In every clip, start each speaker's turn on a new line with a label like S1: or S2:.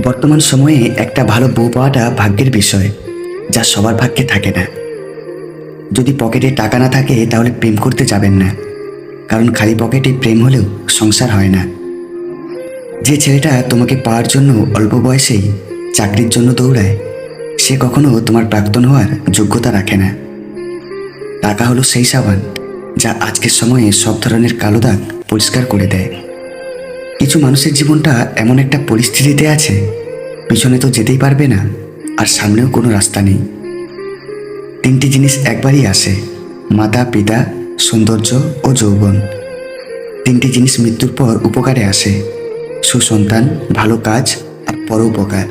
S1: বর্তমান সময়ে একটা ভালো বউ পাওয়াটা ভাগ্যের বিষয়, যা সবার ভাগ্যে থাকে না। যদি পকেটে টাকা না থাকে তাহলে প্রেম করতে যাবেন না, কারণ খালি পকেটে প্রেম হলেও সংসার হয় না। যে ছেলেটা তোমাকে পাওয়ার জন্য অল্প বয়সেই চাকরির জন্য দৌড়ায়, সে কখনো তোমার প্রাক্তন হওয়ার যোগ্যতা রাখে না। টাকা হলো সেই সাবান যা আজকের সময়ে সব ধরনের কালো দাগ পরিষ্কার করে দেয়। কিছু মানুষের জীবনটা এমন একটা পরিস্থিতিতে আছে, পিছনে তো যেতেই পারবে না, আর সামনেও কোনো রাস্তা নেই। তিনটি জিনিস একবারই আসে: মাতা, পিতা, সৌন্দর্য ও যৌবন। তিনটি জিনিস মৃত্যুর পর উপকারে আসে: সুসন্তান, ভালো কাজ আর পরোপকার।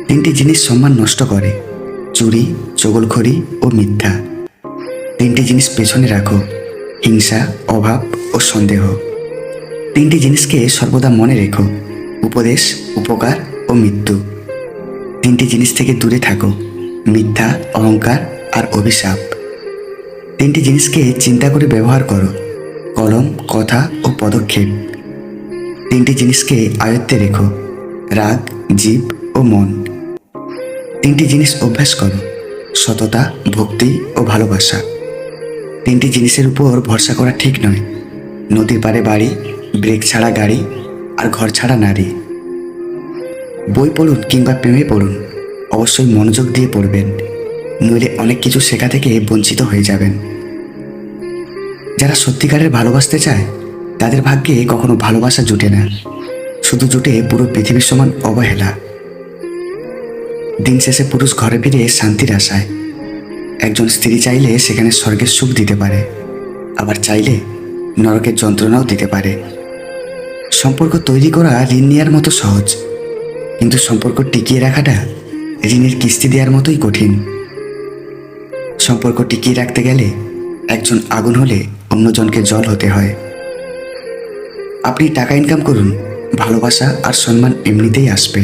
S1: তিনটি জিনিস সম্মান নষ্ট করে: চুরি, চগলখড়ি ও মিথ্যা। তিনটি জিনিস পেছনে রাখো: হিংসা, অভাব ও সন্দেহ। তিনটি জিনিসকে সর্বদা মনে রেখো: উপদেশ, উপকার ও মৃত্যু। তিনটি জিনিস থেকে দূরে থাকো: মিথ্যা, অহংকার আর অভিশাপ। তিনটি জিনিসকে চিন্তা করে ব্যবহার করো: কলম, কথা ও পদক্ষেপ। তিনটি জিনিসকে আয়ত্তে রেখো: রাগ, জিভ ও মন। তিনটি জিনিস অভ্যাস করো: সততা, ভক্তি ও ভালোবাসা। তিনটি জিনিসের উপর ভরসা করা ঠিক নয়: নদীর পাড়ে বাড়ি, ব্রেক ছাড়া গাড়ি আর ঘর ছাড়া নারী। বই পড়ুন কিংবা প্রেমে পড়ুন, অবশ্যই মনোযোগ দিয়ে পড়বেন, নইলে অনেক কিছু শেখা থেকে বঞ্চিত হয়ে যাবেন। যারা সত্যিকারের ভালোবাসতে চায় তাদের ভাগ্যে কখনো ভালোবাসা জুটে না, শুধু জুটে পুরো পৃথিবীর সমান অবহেলা। দিন শেষে পুরুষ ঘরে ফিরে শান্তির আশায়। একজন স্ত্রী চাইলে সেখানে স্বর্গের সুখ দিতে পারে, আবার চাইলে নরকের যন্ত্রণাও দিতে পারে। সম্পর্ক তৈরি করা ঋণ নেওয়ার মতো সহজ, কিন্তু সম্পর্ক টিকিয়ে রাখাটা ঋণের কিস্তি দেওয়ার মতোই কঠিন। সম্পর্ক টিকিয়ে রাখতে গেলে একজন আগুন হলে অন্যজনকে জল হতে হয়। আপনি টাকা ইনকাম করুন, ভালোবাসা আর সম্মান এমনিতেই আসবে।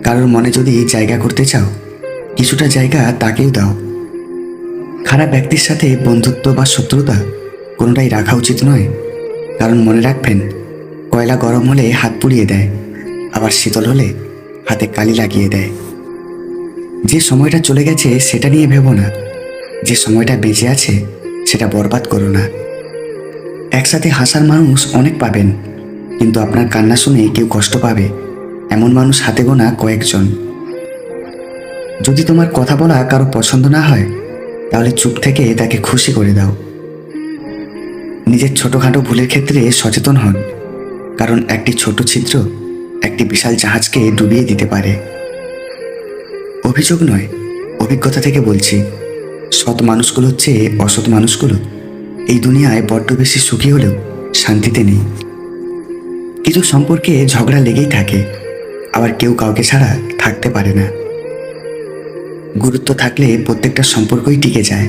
S1: কারোর মনে যদি জায়গা করতে চাও, কিছুটা জায়গা তাকেও দাও। খারাপ ব্যক্তির সাথে বন্ধুত্ব বা শত্রুতা কোনোটাই রাখা উচিত নয়, কারণ মনে রাখবেন, কয়লা গরম হলে হাত পুড়িয়ে দেয়, আবার শীতল হলে হাতে কালি লাগিয়ে দেয়। যে সময়টা চলে গেছে সেটা নিয়ে ভেবো না, যে সময়টা বেঁচে আছে সেটা বরবাদ করো না। একসাথে হাসার মানুষ অনেক পাবেন, কিন্তু আপনার কান্না শুনে কেউ কষ্ট পাবে এমন মানুষ হাতে গোনা কয়েকজন। যদি তোমার কথা বলা কারো পছন্দ না হয়, তাহলে চুপ থেকে তাকে খুশি করে দাও। নিজের ছোটোখাটো ভুলের ক্ষেত্রে সচেতন হন, কারণ একটি ছোট ছিদ্র একটি বিশাল জাহাজকে ডুবিয়ে দিতে পারে। অভিযোগ নয়, অভিজ্ঞতা থেকে বলছি, সৎ মানুষগুলোর চেয়ে অসৎ মানুষগুলো এই দুনিয়ায় বড্ড বেশি সুখী হলেও শান্তিতে নেই। কিছু সম্পর্কে ঝগড়া লেগেই থাকে, আবার কেউ কাউকে ছাড়া থাকতে পারে না। গুরুত্ব থাকলে প্রত্যেকটা সম্পর্কই টিকে যায়,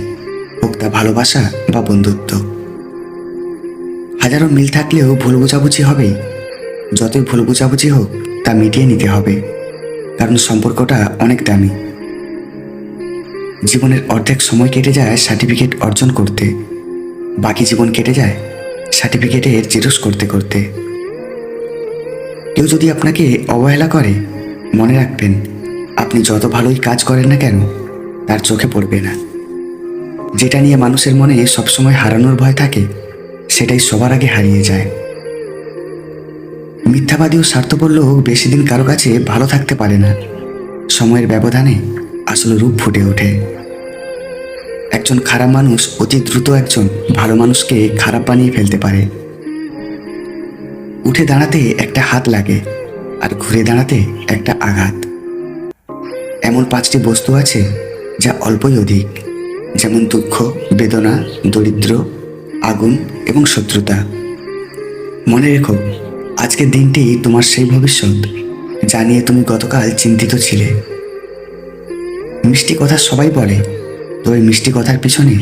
S1: হোক তা ভালোবাসা বা বন্ধুত্ব। হাজারো মিল থাকলেও ভুল বোঝাবুঝি হবেই। যতই ভুল বোঝাবুঝি হোক তা মিটিয়ে নিতে হবে, কারণ সম্পর্কটা অনেক দামি। জীবনের অর্ধেক সময় কেটে যায় সার্টিফিকেট অর্জন করতে, বাকি জীবন কেটে যায় সার্টিফিকেটের জেরক্স করতে করতে। কেউ যদি আপনাকে অবহেলা করে, মনে রাখবেন, আপনি যত ভালোই কাজ করেন না কেন তার চোখে পড়বে না। যেটা নিয়ে মানুষের মনে সবসময় হারানোর ভয় থাকে, সেটাই সবার আগে হারিয়ে যায়। মিথ্যাবাদী ও স্বার্থপর লোক বেশি দিন কারো কাছে ভালো থাকতে পারে না। সময়ের ব্যবধানে আসল রূপ ফুটে ওঠে। একজন খারাপ মানুষ অতি দ্রুত একজন ভালো মানুষকে খারাপ বানিয়ে ফেলতে পারে। উঠে দাঁড়াতে একটা হাত লাগে, আর ঘুরে দাঁড়াতে একটা আঘাত। এমন 5টি বস্তু আছে যা অল্পই অধিক, যেমন দুঃখ, বেদনা, দরিদ্র, আগুন এবং শত্রুতা। মনে রেখো, আজকের দিনটি তোমার সেই ভবিষ্যৎ যা নিয়ে তুমি গতকাল চিন্তিত ছিলে। মিষ্টি কথা সবাই বলে, তবে মিষ্টি কথার পিছনে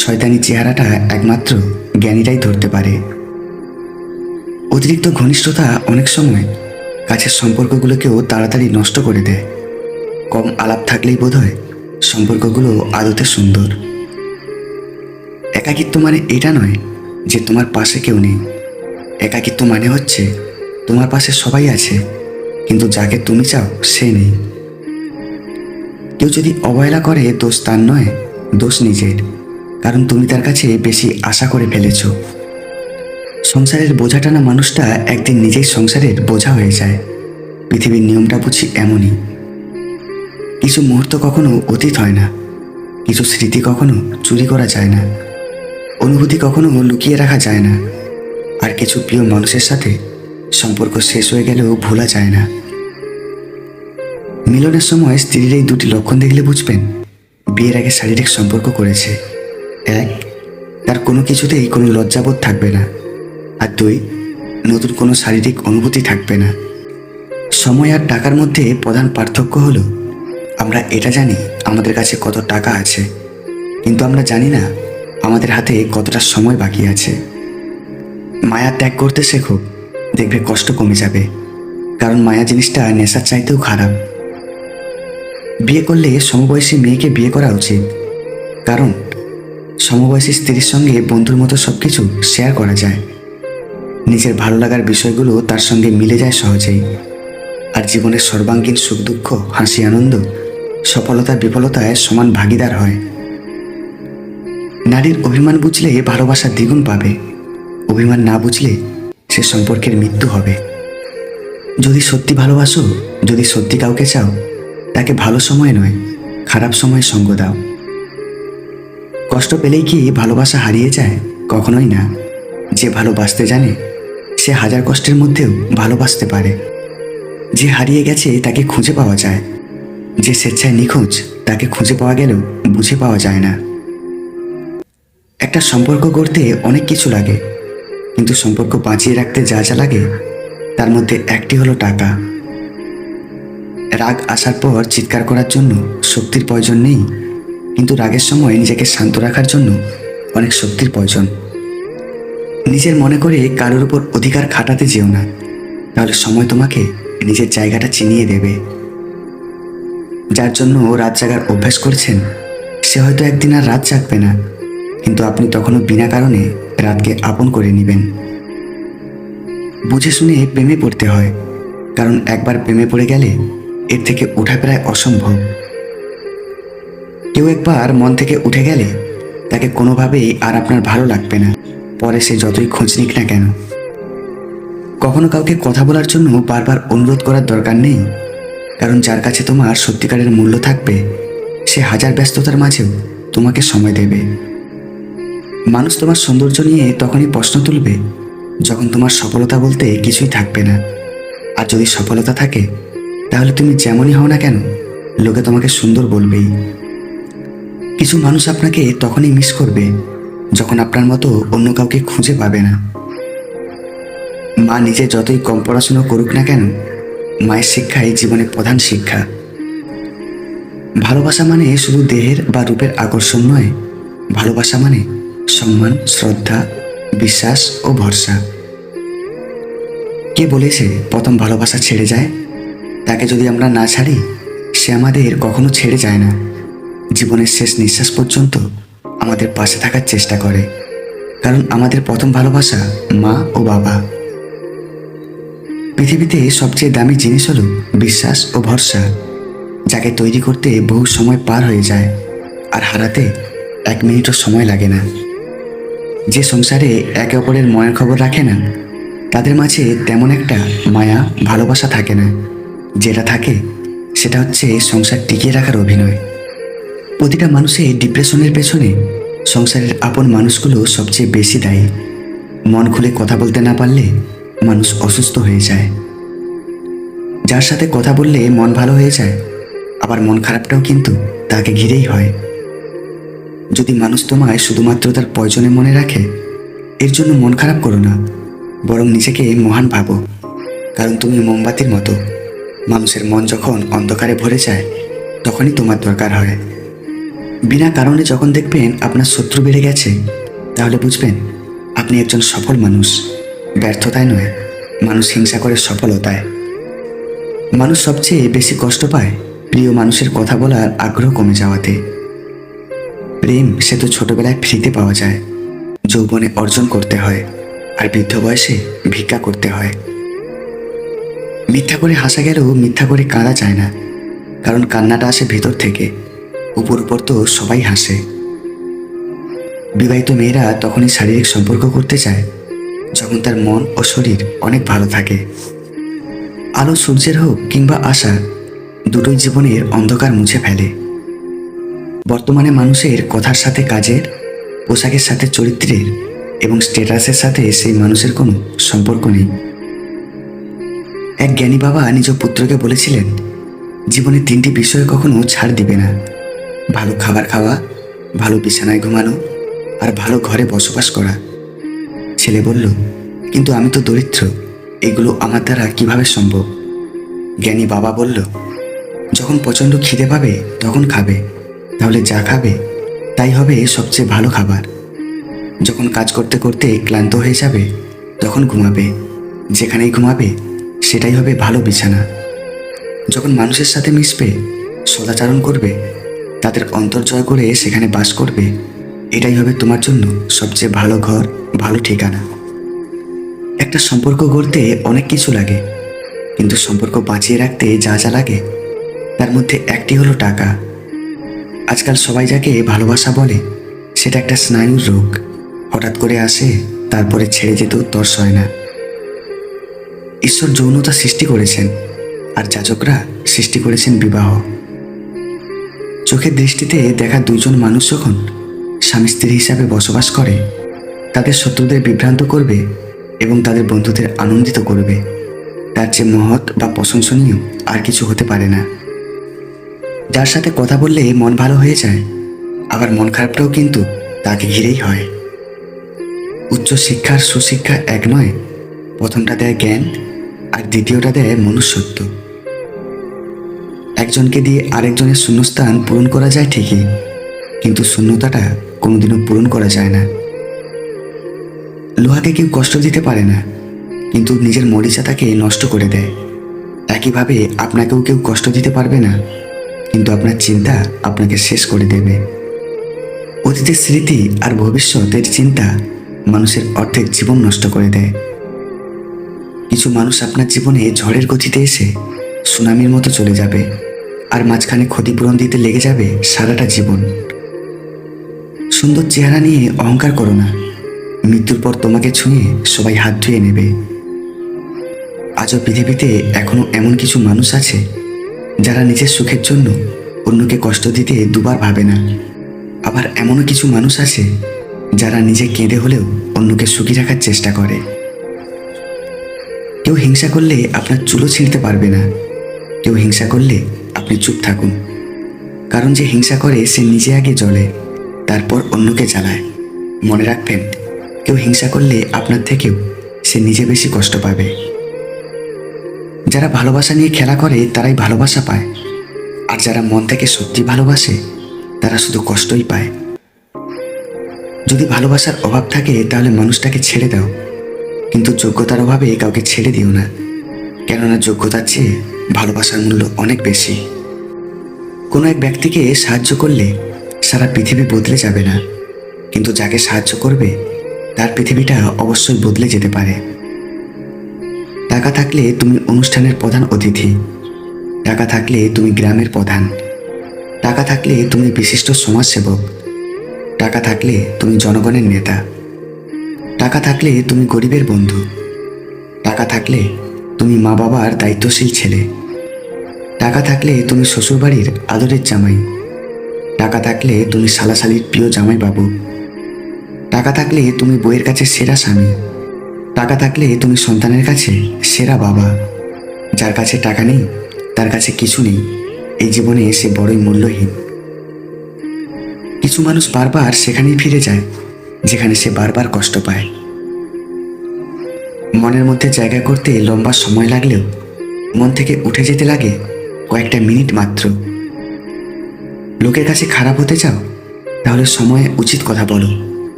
S1: শয়তানি চেহারাটা একমাত্র জ্ঞানীরাই ধরতে পারে। অতিরিক্ত ঘনিষ্ঠতা অনেক সময় কাছের সম্পর্কগুলোকেও তাড়াতাড়ি নষ্ট করে দেয়। কম আলাপ থাকলেই বোধহয় সম্পর্কগুলো আদতে সুন্দর। একাকিত্ব মানে এটা নয় যে তোমার পাশে কেউ নেই। একাকিত্ব মানে হচ্ছে তোমার পাশে সবাই আছে, কিন্তু যাকে তুমি চাও সে নেই। কেউ যদি অবহেলা করে দোষ তার নয়, দোষ নিজের, কারণ তুমি তার কাছে বেশি আশা করে ফেলেছ। সংসারের বোঝা টানা মানুষটা একদিন নিজেই সংসারের বোঝা হয়ে যায়। পৃথিবীর নিয়মটা বুঝি এমনই। কিছু মুহূর্ত কখনো অতীত হয় না, কিছু স্মৃতি কখনো চুরি করা যায় না, অনুভূতি কখনো লুকিয়ে রাখা যায় না, আর কিছু প্রিয় মানুষের সাথে সম্পর্ক শেষ হয়ে গেলেও ভোলা যায় না। মিলনের সময় স্ত্রীর এই দুটি লক্ষণ দেখলে বুঝবেন বিয়ের আগে শারীরিক সম্পর্ক করেছে। এক, তার কোনো কিছুতেই কোনো লজ্জাবোধ থাকবে না, আর দুই, নতুন কোনো শারীরিক অনুভূতি থাকবে না। সময় আর টাকার মধ্যে প্রধান পার্থক্য হলো আমরা এটা জানি আমাদের কাছে কত টাকা আছে, কিন্তু আমরা জানি না আমাদের হাতে কতটা সময় বাকি আছে। মায়া ত্যাগ করতে শেখো, দেখবে কষ্ট কমে যাবে, কারণ মায়া জিনিসটা নেশার চাইতেও খারাপ। বিয়ে করলে সমবয়সী মেয়েকে বিয়ে করা উচিত, কারণ সমবয়সী স্ত্রীর সঙ্গে বন্ধুর মতো সব কিছু শেয়ার করা যায়। নিজের ভালো লাগার বিষয়গুলো তার সঙ্গে মিলে যায় সহজেই, আর জীবনের সর্বাঙ্গীন সুখ দুঃখ, হাসি আনন্দ, সফলতা বিফলতায় সমান ভাগিদার হয়। নারীর অভিমান বুঝলে ভালোবাসা দ্বিগুণ পাবে, অভিমান না বুঝলে সে সম্পর্কের মৃত্যু হবে। যদি সত্যি ভালোবাসো, যদি সত্যি কাউকে চাও, তাকে ভালো সময় নয়, খারাপ সময়ে সঙ্গ দাও। কষ্ট পেলেই কি ভালোবাসা হারিয়ে যায়? কখনোই না। যে ভালোবাসতে জানে সে হাজার কষ্টের মধ্যেও ভালোবাসতে পারে। যে হারিয়ে গেছে তাকে খুঁজে পাওয়া যায়, যে স্বেচ্ছায় নিখোঁজ তাকে খুঁজে পাওয়া গেলেও বুঝে পাওয়া যায় না। একটা সম্পর্ক গড়তে অনেক কিছু লাগে, কিন্তু সম্পর্ক বাঁচিয়ে রাখতে যা যা লাগে তার মধ্যে একটি হলো টাকা। রাগ আসার পর চিৎকার করার জন্য শক্তির প্রয়োজন নেই, কিন্তু রাগের সময় নিজেকে শান্ত রাখার জন্য অনেক শক্তির প্রয়োজন। নিজের মনে করে কারোর উপর অধিকার খাটাতে যেও না, তাহলে সময় তোমাকে নিজের জায়গাটা চিনিয়ে দেবে। যার জন্য রাত জাগার অভ্যাস করছেন সে হয়তো একদিন আর রাত জাগবে না, কিন্তু আপনি তখনও বিনা কারণে রাতকে আপন করে নেবেন। বুঝে শুনে প্রেমে পড়তে হয়, কারণ একবার প্রেমে পড়ে গেলে এর থেকে ওঠা প্রায় অসম্ভব। কেউ একবার মন থেকে উঠে গেলে তাকে কোনোভাবেই আর আপনার ভালো লাগবে না, পরে সে যতই খোঁজ নিক না কেন। কখনো কাউকে কথা বলার জন্য বারবার অনুরোধ করার দরকার নেই, কারণ যার কাছে তোমার সত্যিকারের মূল্য থাকবে সে হাজার ব্যস্ততার মাঝেও তোমাকে সময় দেবে। মানুষ তোমার সৌন্দর্য নিয়ে তখনই প্রশ্ন তুলবে যখন তোমার সফলতা বলতে কিছুই থাকবে না, আর যদি সফলতা থাকে তাহলে তুমি যেমনই হও না কেন লোকে তোমাকে সুন্দর বলবেই। কিছু মানুষ আপনাকে তখনই মিস করবে যখন আপনার মতো অন্য কাউকে খুঁজে পাবে না। মা নিজে যতই কম পড়াশুনো করুক না কেন, মায়ের শিক্ষাই জীবনের প্রধান শিক্ষা। ভালোবাসা মানে শুধু দেহের বা রূপের আকর্ষণ নয়, ভালোবাসা মানে সম্মান, শ্রদ্ধা, বিশ্বাস ও ভরসা। কে বলেছে প্রথম ভালোবাসা ছেড়ে যায়? তাকে যদি আমরা না ছাড়ি সে আমাদের কখনো ছেড়ে যায় না, জীবনের শেষ নিঃশ্বাস পর্যন্ত আমাদের পাশে থাকার চেষ্টা করে, কারণ আমাদের প্রথম ভালোবাসা মা ও বাবা। পৃথিবীতে সবচেয়ে দামি জিনিস হলো বিশ্বাস ও ভরসা, যাকে তৈরি করতে বহু সময় পার হয়ে যায় আর হারাতে 1 মিনিটও সময় লাগে না। যে সংসারে একে অপরের মনের খবর রাখে না তাদের মাঝে তেমন একটা মায়া ভালোবাসা থাকে না। যেটা থাকে সেটা হচ্ছে সংসার টিকিয়ে রাখার অভিনয়। প্রতিটা মানুষের ডিপ্রেশনের পেছনে সংসারের আপন মানুষগুলো সবচেয়ে বেশি দায়ী। মন খুলে কথা বলতে না পারলে মানুষ অসুস্থ হয়ে যায়। যার সাথে কথা বললে মন ভালো হয়ে যায়, আবার মন খারাপটাও কিন্তু তাকে ঘিরেই হয়। যদি মানুষ তোমায় শুধুমাত্র তার প্রয়োজনে মনে রাখে, এর জন্য মন খারাপ করো না, বরং নিজেকে মহান ভাবো, কারণ তুমি মোমবাতির মতো। মানুষের মন যখন অন্ধকারে ভরে যায় তখনই তোমার দরকার হয়। বিনা কারণে যখন দেখবেন আপনার শত্রু বেড়ে গেছে, তাহলে বুঝবেন আপনি একজন সফল মানুষ। ব্যর্থতায় নয়, মানুষ হিংসা করে সফলতায়। মানুষ সবচেয়ে বেশি কষ্ট পায় প্রিয় মানুষের কথা বলার আগ্রহ কমে যাওয়াতে। প্রেম সে তো ছোটবেলায় ফ্রিতে পাওয়া যায়, যৌবনে অর্জন করতে হয়, আর বৃদ্ধ বয়সে ভিক্ষা করতে হয়। মিথ্যা করে হাসা গেলেও মিথ্যা করে কাঁদা যায় না, কারণ কান্নাটা আসে ভেতর থেকে। উপর উপর তো সবাই হাসে। বিবাহিত মেয়েরা তখনই শারীরিক সম্পর্ক করতে চায় যখন তার মন ও শরীর অনেক ভালো থাকে। আলো সূর্যের হোক কিংবা আশা, দুটোই জীবনের অন্ধকার মুছে ফেলে। বর্তমানে মানুষের কথার সাথে কাজের, পোশাকের সাথে চরিত্রের এবং স্ট্যাটাসের সাথে সেই মানুষের কোনো সম্পর্ক নেই। এক জ্ঞানী বাবা নিজ পুত্রকে বলেছিলেন, জীবনে 3টি বিষয়ে কখনো ছাড় দিবে না: ভালো খাবার খাওয়া, ভালো বিছানায় ঘুমানো আর ভালো ঘরে বসবাস করা। ছেলে বলল, কিন্তু আমি তো দরিদ্র, এগুলো আমার দ্বারা কিভাবে সম্ভব? জ্ঞানী বাবা বলল, যখন প্রচণ্ড খিদে পাবে তখন খাবে, তাহলে যা খাবে তাই হবে সবচেয়ে ভালো খাবার। যখন কাজ করতে করতে ক্লান্ত হয়ে যাবে তখন ঘুমাবে, যেখানেই ঘুমাবে সেটাই হবে ভালো বিছানা। যখন মানুষের সাথে মিশবে, সদাচরণ করবে, তাদের অন্তর জয় করে সেখানে বাস করবে, এটাই হবে তোমার জন্য সবচেয়ে ভালো ঘর, ভালো ঠিকানা। একটা সম্পর্ক গড়তে অনেক কিছু লাগে, কিন্তু সম্পর্ক বাঁচিয়ে রাখতে যা যা লাগে তার মধ্যে একটি হলো টাকা। আজকাল সবাই যাকে ভালোবাসা বলে সেটা একটা স্নায়ুর রোগ, হঠাৎ করে আসে, তারপরে ছেড়ে যেতেও তর্স হয় না। ঈশ্বর যৌনতা সৃষ্টি করেছেন, আর যাজকরা সৃষ্টি করেছেন বিবাহ। চোখের দৃষ্টিতে দেখা দুজন মানুষ যখন স্বামী স্ত্রী হিসাবে বসবাস করে, তাদের শত্রুদের বিভ্রান্ত করবে এবং তাদের বন্ধুদের আনন্দিত করবে, তার চেয়ে মহৎ বা প্রশংসনীয় আর কিছু হতে পারে না। যার সাথে কথা বললে মন ভালো হয়ে যায়, আবার মন খারাপটাও কিন্তু তাকে ঘিরেই হয়। উচ্চ শিক্ষার সুশিক্ষা এক নয়, প্রথমটা দেয় জ্ঞান আর দ্বিতীয়টা দেয় মনুষ্যত্ব। একজনকে দিয়ে আরেকজনের শূন্যস্থান পূরণ করা যায় ঠিকই, কিন্তু শূন্যতাটা কোনোদিনও পূরণ করা যায় না। লোহাকে কেউ কষ্ট দিতে পারে না, কিন্তু নিজের মরিচা তাকে নষ্ট করে দেয়। একইভাবে আপনাকেও কেউ কষ্ট দিতে পারবে না, কিন্তু আপনার চিন্তা আপনাকে শেষ করে দেবে। অতীতের স্মৃতি আর ভবিষ্যতের চিন্তা মানুষের অর্ধেক জীবন নষ্ট করে দেয়। কিছু মানুষ আপনার জীবনে ঝড়ের গতিতে এসে সুনামির মতো চলে যাবে, আর মাঝখানে ক্ষতিপূরণ দিতে লেগে যাবে সারাটা জীবন। সুন্দর চেহারা নিয়ে অহংকার করো না, মৃত্যুর পর তোমাকে ছুঁয়ে সবাই হাত ধুয়ে নেবে। আজও পৃথিবীতে এখনো এমন কিছু মানুষ আছে যারা নিজের সুখের জন্য অন্যকে কষ্ট দিতে দুবার ভাবে না। আবার এমনও কিছু মানুষ আছে যারা নিজে কেঁদে হলেও অন্যকে সুখী রাখার চেষ্টা করে। কেউ হিংসা করলে আপনার চুলও ছিঁড়তে পারবে না, কেউ হিংসা করলে আপনি চুপ থাকুন, কারণ যে হিংসা করে সে নিজে আগে জ্বলে, তারপর অন্যকে জ্বালায়। মনে রাখবেন, কেউ হিংসা করলে আপনার থেকেও সে নিজে বেশি কষ্ট পাবে। যারা ভালোবাসা নিয়ে খেলা করে তারাই ভালোবাসা পায়, আর যারা মন থেকে সত্যি ভালোবাসে তারা শুধু কষ্টই পায়। যদি ভালোবাসার অভাব থাকে তাহলে মানুষটাকে ছেড়ে দাও, কিন্তু যোগ্যতার অভাবে কাউকে ছেড়ে দিও না, কেননা যোগ্যতার চেয়ে ভালোবাসার মূল্য অনেক বেশি। কোনো এক ব্যক্তিকে সাহায্য করলে সারা পৃথিবী বদলে যাবে না, কিন্তু যাকে সাহায্য করবে তার পৃথিবীটা অবশ্যই বদলে যেতে পারে। টাকা থাকলে তুমি অনুষ্ঠানের প্রধান অতিথি, টাকা থাকলে তুমি গ্রামের প্রধান, টাকা থাকলে তুমি বিশিষ্ট সমাজসেবক, টাকা থাকলে তুমি জনগণের নেতা, টাকা থাকলে তুমি গরিবের বন্ধু, টাকা থাকলে তুমি মা বাবার দায়িত্বশীল ছেলে, টাকা থাকলে তুমি শ্বশুরবাড়ির আদরের জামাই, টাকা থাকলে তুমি শালাশালির প্রিয় জামাই বাবু, টাকা থাকলে তুমি বইয়ের কাছে সেরা স্বামী, টাকা থাকলে তুমি সন্তানের কাছে সেরা বাবা। যার কাছে টাকা নেই তার কাছে কিছু নেই, এই জীবনে সে বড়ই মূল্যহীন। কিছু মানুষ বারবার সেখানেই ফিরে যায় যেখানে সে বারবার কষ্ট পায়। মনের মধ্যে জায়গা করতে লম্বা সময় লাগলেও মন থেকে উঠে যেতে লাগে কয়েকটা মিনিট মাত্র। লোকের কাছে খারাপ হতে চাও, তাহলে সময়ে উচিত কথা বলো।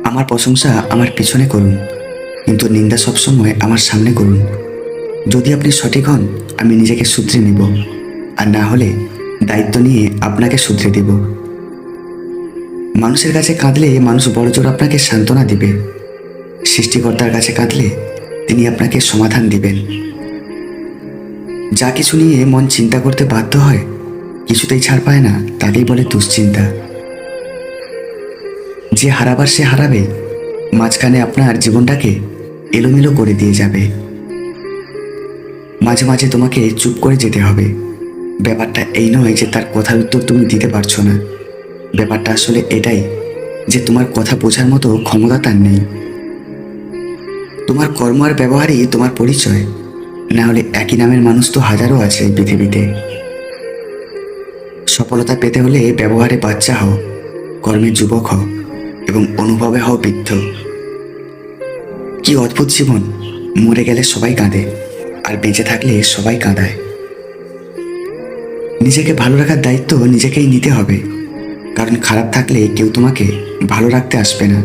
S1: আমার প্রশংসা আমার পিছনে করুন, কিন্তু নিন্দা সবসময় আমার সামনে করুন। যদি আপনি সঠিক হন আমি নিজেকে শুধরে নেব, আর না হলে দায়িত্ব নিয়ে আপনাকে শুধরে দেব। মানুষের কাছে কাঁদলে মানুষ বড়জোর আপনাকে সান্ত্বনা দিবে, সৃষ্টিকর্তার কাছে কাঁদলে তিনি আপনাকে সমাধান দিবেন। যা কিছু নিয়ে মন চিন্তা করতে বাধ্য হয়, কিছুতেই ছাড় পায় না, তাকেই বলে দুশ্চিন্তা। যে হারাবার সে হারাবে, মাঝখানে আপনার জীবনটাকে এলোমেলো করে দিয়ে যাবে। মাঝে মাঝে তোমাকে চুপ করে যেতে হবে। ব্যাপারটা এই নয় যে তার কথার উত্তর তুমি দিতে পারছো না, ব্যাপারটা আসলে এটাই যে তোমার কথা বোঝার মতো ক্ষমতা তার নেই। তোমার কর্ম আর ব্যবহারই তোমার পরিচয়, না হলে একই নামের মানুষ তো হাজারো আছে এই পৃথিবীতে। সফলতা পেতে হলে ব্যবহারে বাচ্চা হও, কর্মে যুবক হও এবং অনুভবে হও বৃদ্ধ। কি অদ্ভুত জীবন! মরে গেলে সবাই কাঁদে, আর বেঁচে থাকলে সবাই কাঁদায়। নিজেকে ভালো রাখার দায়িত্ব নিজেকেই নিতে হবে, কারণ খারাপ থাকলে কেউ তোমাকে ভালো রাখতে আসবে না।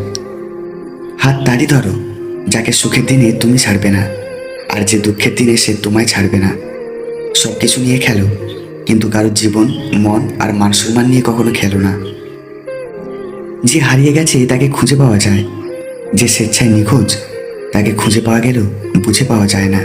S1: হাত তাড়ি ধরো যাকে সুখের দিনে তুমি ছাড়বে না, আর যে দুঃখের দিনে সে তোমায় ছাড়বে না। সব কিছু নিয়ে খেলো, কিন্তু কারোর জীবন, মন আর মান সম্মান নিয়ে কখনো খেলো না। যে হারিয়ে গেছে তাকে খুঁজে পাওয়া যায়, যে স্বেচ্ছায় নিখোঁজ তাকে খুঁজে পাওয়া গেলেও বুঝে পাওয়া যায় না।